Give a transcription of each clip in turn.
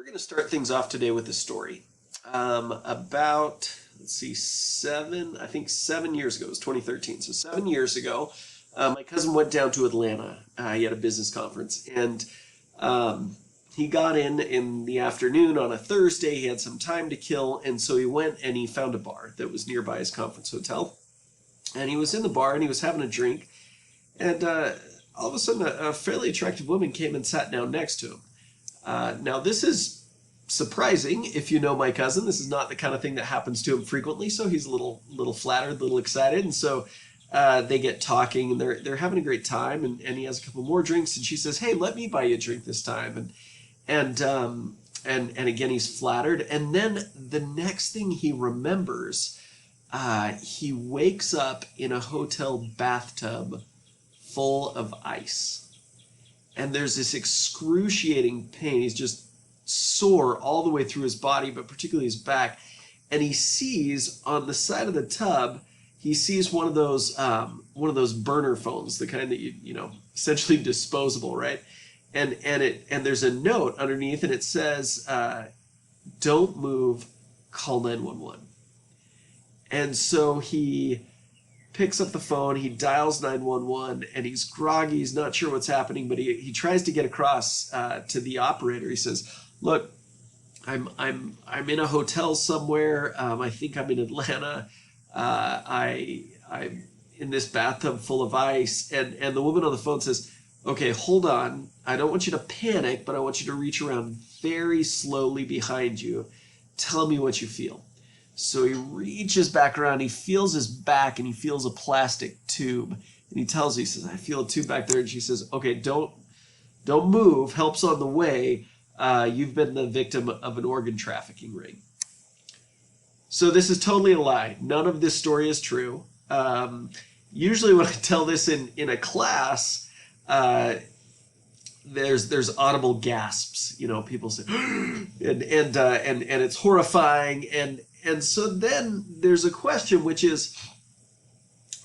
We're going to start things off today with a story. Let's see, I think 7 years ago, it was 2013. So 7 years ago, my cousin went down to Atlanta. He had a business conference, and he got in the afternoon on a Thursday. He had some time to kill, and so he went and he found a bar that was nearby his conference hotel. And he was in the bar and he was having a drink, and all of a sudden a fairly attractive woman came and sat down next to him. Now, this is surprising if you know my cousin. This is not the kind of thing that happens to him frequently, so he's a little flattered, a little excited, and so they get talking, and they're having a great time, and he has a couple more drinks, and she says, "Hey, let me buy you a drink this time," and again he's flattered, and then the next thing he remembers, he wakes up in a hotel bathtub full of ice. And there's this excruciating pain. He's just sore all the way through his body, but particularly his back. And he sees on the side of the tub, he sees one of those burner phones, the kind that you essentially disposable, right? And there's a note underneath, and it says, "Don't move, call 911." And so he picks up the phone, he dials 911, and he's groggy, he's not sure what's happening, but he tries to get across to the operator. He says, "Look, I'm in a hotel somewhere. I think I'm in Atlanta. I'm in this bathtub full of ice." And the woman on the phone says, "Okay, hold on. I don't want you to panic, but I want you to reach around very slowly behind you. Tell me what you feel." So he reaches back around, he feels his back, and he feels a plastic tube. And he tells her, he says, "I feel a tube back there." And she says, "Okay, don't move. Help's on the way. You've been the victim of an organ trafficking ring." So this is totally a lie. None of this story is true. Usually when I tell this in a class, there's audible gasps. People say, and it's horrifying. And so then there's a question, which is,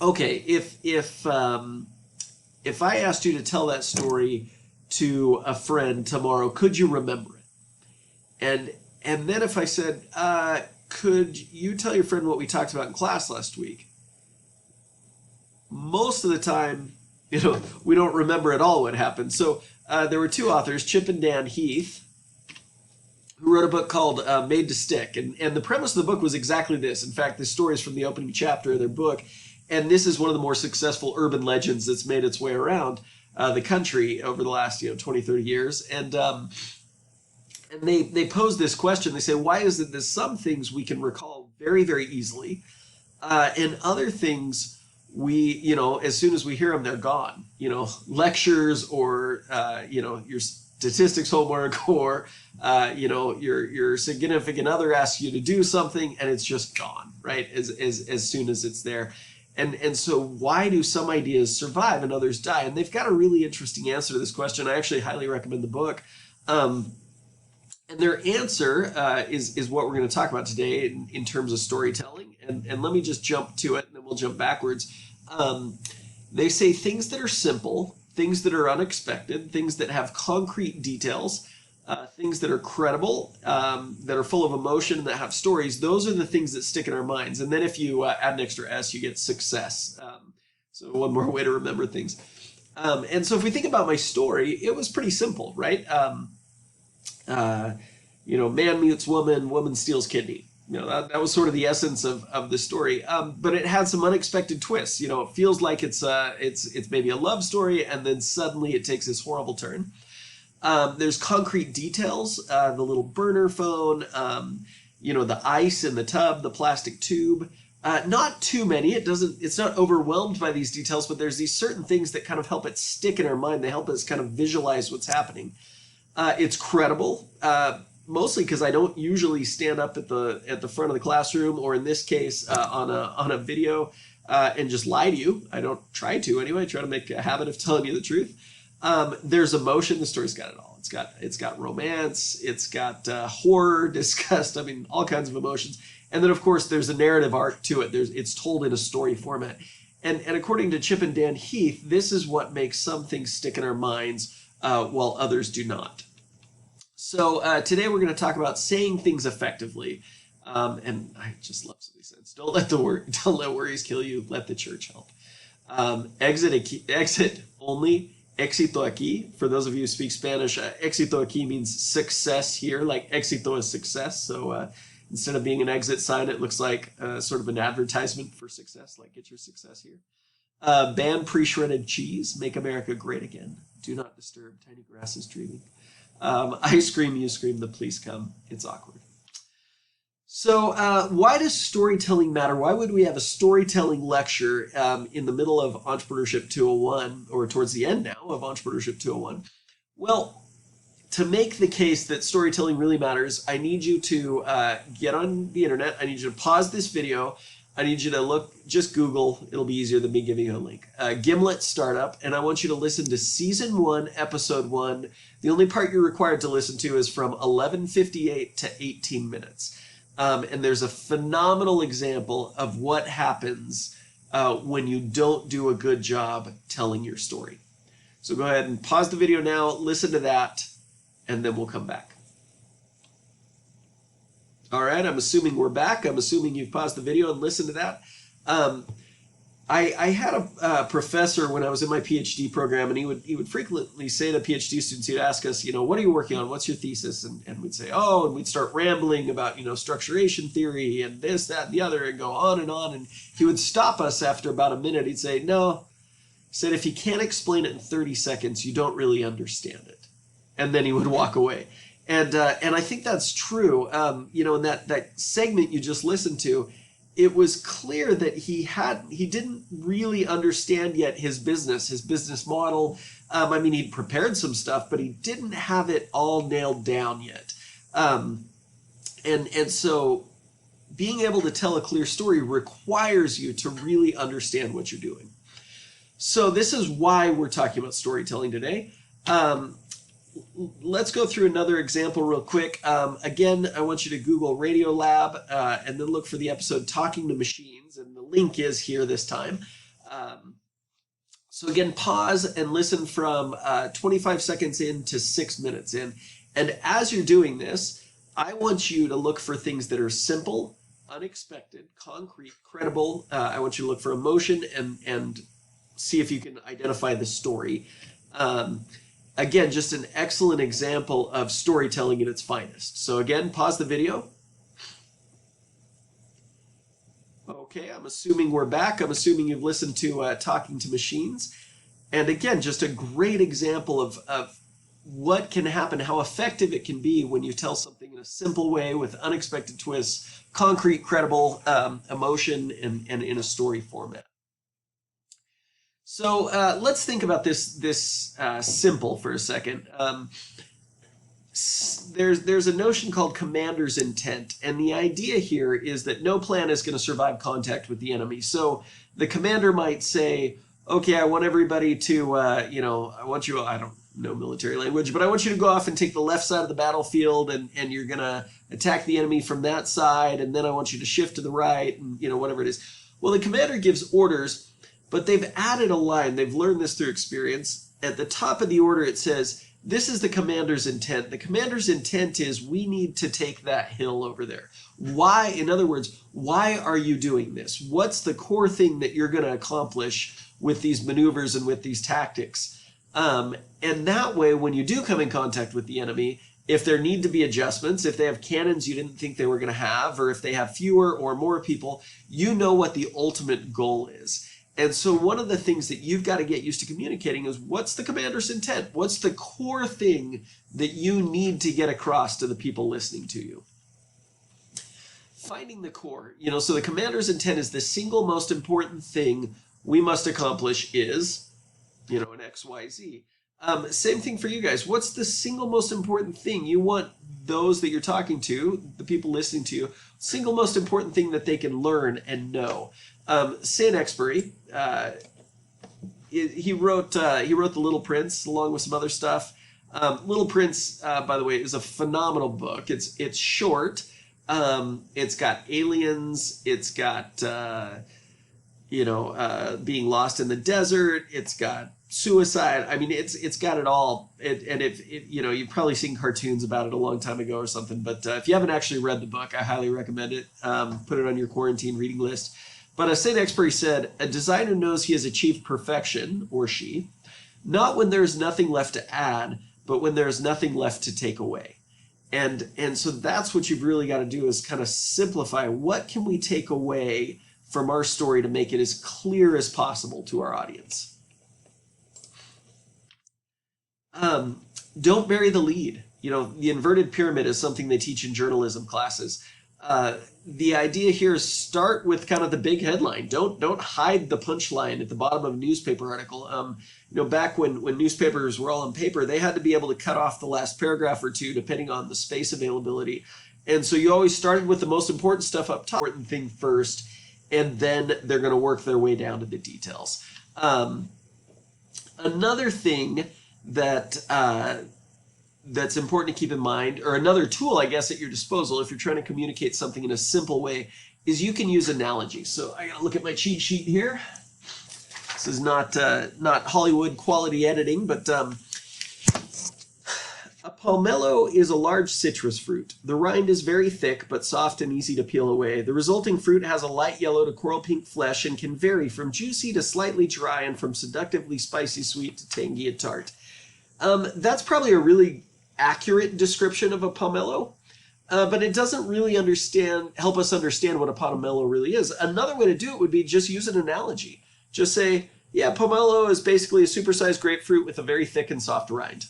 okay, if I asked you to tell that story to a friend tomorrow, could you remember it? And then if I said, could you tell your friend what we talked about in class last week? Most of the time, we don't remember at all what happened. So there were two authors, Chip and Dan Heath, who wrote a book called Made to Stick. And the premise of the book was exactly this. In fact, this story is from the opening chapter of their book. And this is one of the more successful urban legends that's made its way around the country over the last 20, 30 years. And they pose this question. They say, why is it that some things we can recall very, very easily, and other things we, as soon as we hear them, they're gone? Lectures or, your statistics homework, or your significant other asks you to do something and it's just gone, right? As soon as it's there. And so why do some ideas survive and others die? And they've got a really interesting answer to this question. I actually highly recommend the book. And their answer is what we're going to talk about today in terms of storytelling. And let me just jump to it, and then we'll jump backwards. They say things that are simple, things that are unexpected, things that have concrete details, things that are credible, that are full of emotion, that have stories. Those are the things that stick in our minds. And then if you add an extra S, you get success. So one more way to remember things. And so if we think about my story, it was pretty simple, right? Man meets woman, woman steals kidney. That was sort of the essence of the story. But it had some unexpected twists. It feels like it's maybe a love story, and then suddenly it takes this horrible turn. There's concrete details, the little burner phone, the ice in the tub, the plastic tube. Not too many. It's not overwhelmed by these details, but there's these certain things that kind of help it stick in our mind. They help us kind of visualize what's happening. It's credible. Mostly because I don't usually stand up at the front of the classroom, or in this case on a video, and just lie to you. I don't try to anyway. I try to make a habit of telling you the truth. There's emotion. The story's got it all. It's got romance. It's got horror, disgust. All kinds of emotions. And then of course there's a narrative arc to it. It's told in a story format. And according to Chip and Dan Heath, this is what makes some things stick in our minds while others do not. So today we're going to talk about saying things effectively. And I just love some of these things. Don't let worries kill you. Let the church help. Exit only. Éxito aquí. For those of you who speak Spanish, éxito aquí means success here. Like éxito is success. So instead of being an exit sign, it looks like sort of an advertisement for success. Like get your success here. Ban pre-shredded cheese. Make America great again. Do not disturb. Tiny grass is dreaming. I scream, you scream, the police come. It's awkward. So why does storytelling matter? Why would we have a storytelling lecture in the middle of Entrepreneurship 201, or towards the end now of Entrepreneurship 201? Well, to make the case that storytelling really matters, I need you to get on the internet. I need you to pause this video. I need you to just Google. It'll be easier than me giving you a link. Gimlet Startup, and I want you to listen to Season 1, Episode 1. The only part you're required to listen to is from 11:58 to 18 minutes. And there's a phenomenal example of what happens when you don't do a good job telling your story. So go ahead and pause the video now, listen to that, and then we'll come back. All right, I'm assuming we're back. I'm assuming you've paused the video and listened to that. I had a professor when I was in my PhD program, and he would frequently say to PhD students, he'd ask us, what are you working on? What's your thesis? And we'd say, and we'd start rambling about, structuration theory and this, that, and the other, and go on. And he would stop us after about a minute. He'd say, no. He said, if you can't explain it in 30 seconds, you don't really understand it. And then he would walk away. And I think that's true. In that segment you just listened to, it was clear that he didn't really understand yet his business model. He'd prepared some stuff, but he didn't have it all nailed down yet. And so being able to tell a clear story requires you to really understand what you're doing. So this is why we're talking about storytelling today. Let's go through another example real quick. Again, I want you to Google Radiolab and then look for the episode Talking to Machines, and the link is here this time. So again, pause and listen from 25 seconds in to 6 minutes in. And as you're doing this, I want you to look for things that are simple, unexpected, concrete, credible. I want you to look for emotion and see if you can identify the story. Again, just an excellent example of storytelling at its finest. So again, pause the video. Okay, I'm assuming we're back. I'm assuming you've listened to Talking to Machines. And again, just a great example of what can happen, how effective it can be when you tell something in a simple way with unexpected twists, concrete, credible emotion, and in a story format. So let's think about this simple for a second. There's a notion called commander's intent, and the idea here is that no plan is going to survive contact with the enemy. So the commander might say, okay, I want everybody to, I don't know military language, but I want you to go off and take the left side of the battlefield, and you're going to attack the enemy from that side, and then I want you to shift to the right, and whatever it is. Well, the commander gives orders, but they've added a line. They've learned this through experience. At the top of the order, it says, this is the commander's intent. The commander's intent is we need to take that hill over there. Why? In other words, why are you doing this? What's the core thing that you're going to accomplish with these maneuvers and with these tactics? And that way, when you do come in contact with the enemy, if there need to be adjustments, if they have cannons you didn't think they were going to have, or if they have fewer or more people, you know what the ultimate goal is. And so one of the things that you've got to get used to communicating is what's the commander's intent? What's the core thing that you need to get across to the people listening to you? Finding the core. So the commander's intent is the single most important thing we must accomplish is, an X, Y, Z. Same thing for you guys. What's the single most important thing you want those that you're talking to, the people listening to you, single most important thing that they can learn and know? Saint-Exupéry, he wrote The Little Prince along with some other stuff. Little Prince, by the way, is a phenomenal book. It's short. It's got aliens. It's got being lost in the desert. It's got suicide. I mean, it's got it all. And if you know, you've probably seen cartoons about it a long time ago or something. But if you haven't actually read the book, I highly recommend it. Put it on your quarantine reading list. But St. Exupéry said, a designer knows he has achieved perfection, or she, not when there's nothing left to add, but when there's nothing left to take away. And so that's what you've really got to do, is kind of simplify. What can we take away from our story to make it as clear as possible to our audience? Don't bury the lead. You know, the inverted pyramid is something they teach in journalism classes. The idea here is start with kind of the big headline. Don't hide the punchline at the bottom of a newspaper article. You know, back when newspapers were all on paper, they had to be able to cut off the last paragraph or two depending on the space availability. And so you always started with the most important stuff up top, important thing first, and then they're going to work their way down to the details. Another thing that that's important to keep in mind, or another tool, I guess, at your disposal if you're trying to communicate something in a simple way, is you can use analogies. So I gotta look at my cheat sheet here. This is not Hollywood quality editing, but a pomelo is a large citrus fruit. The rind is very thick, but soft and easy to peel away. The resulting fruit has a light yellow to coral pink flesh and can vary from juicy to slightly dry and from seductively spicy sweet to tangy and tart. That's probably a really accurate description of a pomelo, but it doesn't really help us understand what a pomelo really is. Another way to do it would be just use an analogy. Just say, yeah, pomelo is basically a supersized grapefruit with a very thick and soft rind.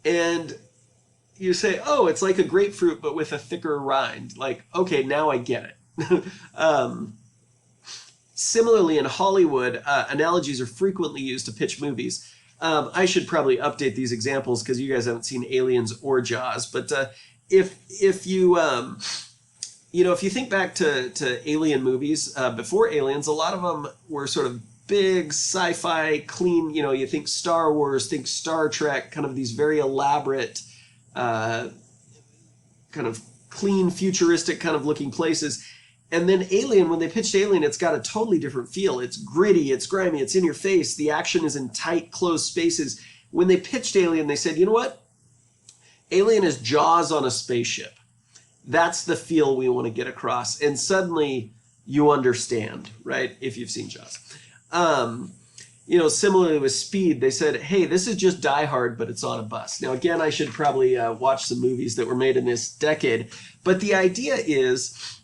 And you say, oh, it's like a grapefruit, but with a thicker rind. Like, okay, now I get it. Similarly, in Hollywood, analogies are frequently used to pitch movies. I should probably update these examples because you guys haven't seen Aliens or Jaws. But if you you know, if you think back to Alien movies before Aliens, a lot of them were sort of big sci-fi, clean. You know, you think Star Wars, think Star Trek, kind of these very elaborate, kind of clean, futuristic kind of looking places. And then Alien, when they pitched Alien, it's got a totally different feel. It's gritty, it's grimy, it's in your face. The action is in tight, closed spaces. When they pitched Alien, they said, you know what? Alien is Jaws on a spaceship. That's the feel we want to get across. And suddenly you understand, right? If you've seen Jaws. You know, similarly with Speed, they said, hey, this is just Die Hard, but it's on a bus. Now, again, I should probably watch some movies that were made in this decade. But the idea is,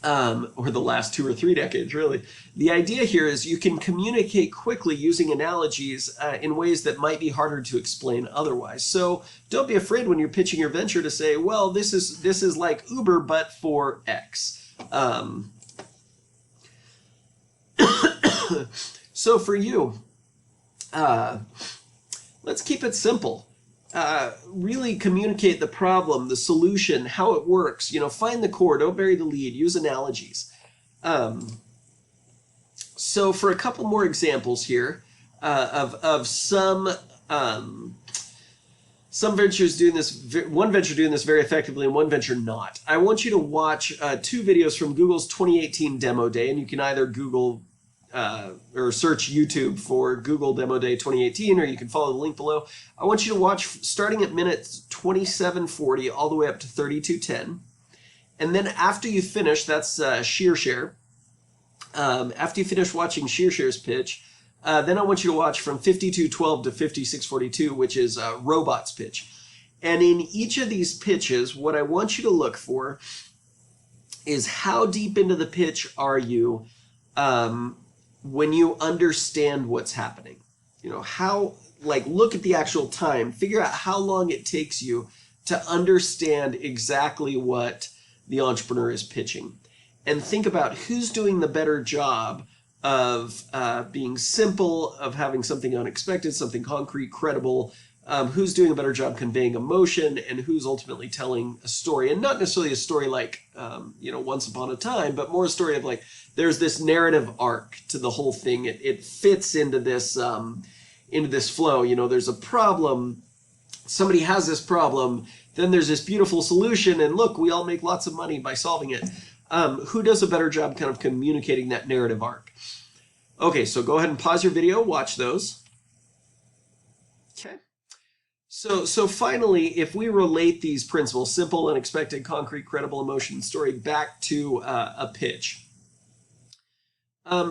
or the last 2 or 3 decades, really. The idea here is you can communicate quickly using analogies in ways that might be harder to explain otherwise. So don't be afraid when you're pitching your venture to say, well, this is like Uber, but for X. So for you, let's keep it simple. Really communicate the problem, the solution, how it works. You know, find the core, don't bury the lead, use analogies. So for a couple more examples here of some ventures doing this, one venture doing this very effectively and one venture not. I want you to watch 2 videos from Google's 2018 Demo Day, and you can either Google or search YouTube for Google Demo Day 2018, or you can follow the link below. I want you to watch starting at minute 27:40 all the way up to 32:10. And then after you finish, that's ShearShare. After you finish watching ShearShare's pitch, then I want you to watch from 52:12 to 56:42, which is Robot's pitch. And in each of these pitches, what I want you to look for is how deep into the pitch are you when you understand what's happening. You know, how, like, look at the actual time, figure out how long it takes you to understand exactly what the entrepreneur is pitching. And think about who's doing the better job of being simple, of having something unexpected, something concrete, credible, who's doing a better job conveying emotion, and who's ultimately telling a story. And not necessarily a story like, you know, Once Upon a Time, but more a story of like, there's this narrative arc to the whole thing. It fits into this flow. You know, there's a problem, somebody has this problem, then there's this beautiful solution, and look, we all make lots of money by solving it. Who does a better job kind of communicating that narrative arc? Okay, so go ahead and pause your video, watch those. So finally, if we relate these principles, simple, unexpected, concrete, credible, emotion, story, back to a pitch.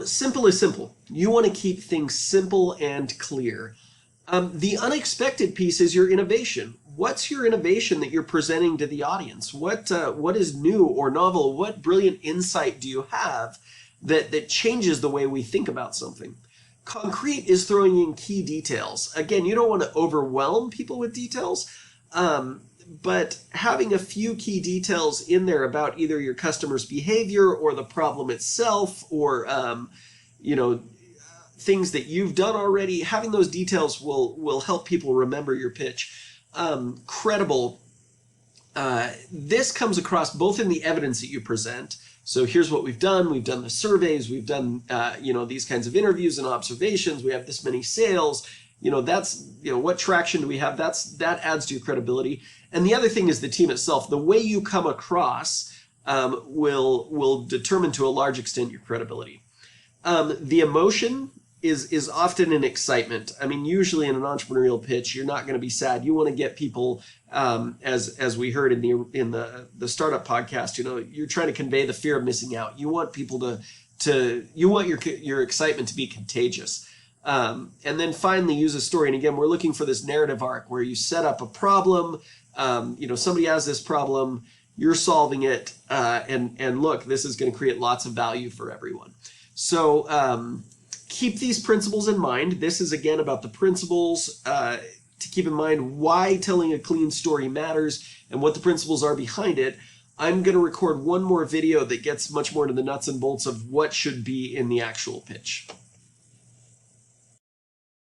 Simple is simple. You want to keep things simple and clear. The unexpected piece is your innovation. What's your innovation that you're presenting to the audience? What is new or novel? What brilliant insight do you have that changes the way we think about something? Concrete is throwing in key details. Again, you don't want to overwhelm people with details, but having a few key details in there about either your customer's behavior or the problem itself, or you know, things that you've done already, having those details will help people remember your pitch. Credible. This comes across both in the evidence that you present. So here's what we've done. We've done the surveys. We've done these kinds of interviews and observations. We have this many sales. That's what traction do we have? That adds to your credibility. And the other thing is the team itself. The way you come across will determine to a large extent your credibility. The emotion is often an excitement. I mean, usually in an entrepreneurial pitch, you're not going to be sad. You want to get people, as we heard in the startup podcast, you're trying to convey the fear of missing out. You want people you want your excitement to be contagious. And then finally use a story. And again, we're looking for this narrative arc where you set up a problem. Somebody has this problem, you're solving it, and look, this is going to create lots of value for everyone. So keep these principles in mind. This is again about the principles to keep in mind why telling a clean story matters and what the principles are behind it. I'm going to record one more video that gets much more into the nuts and bolts of what should be in the actual pitch.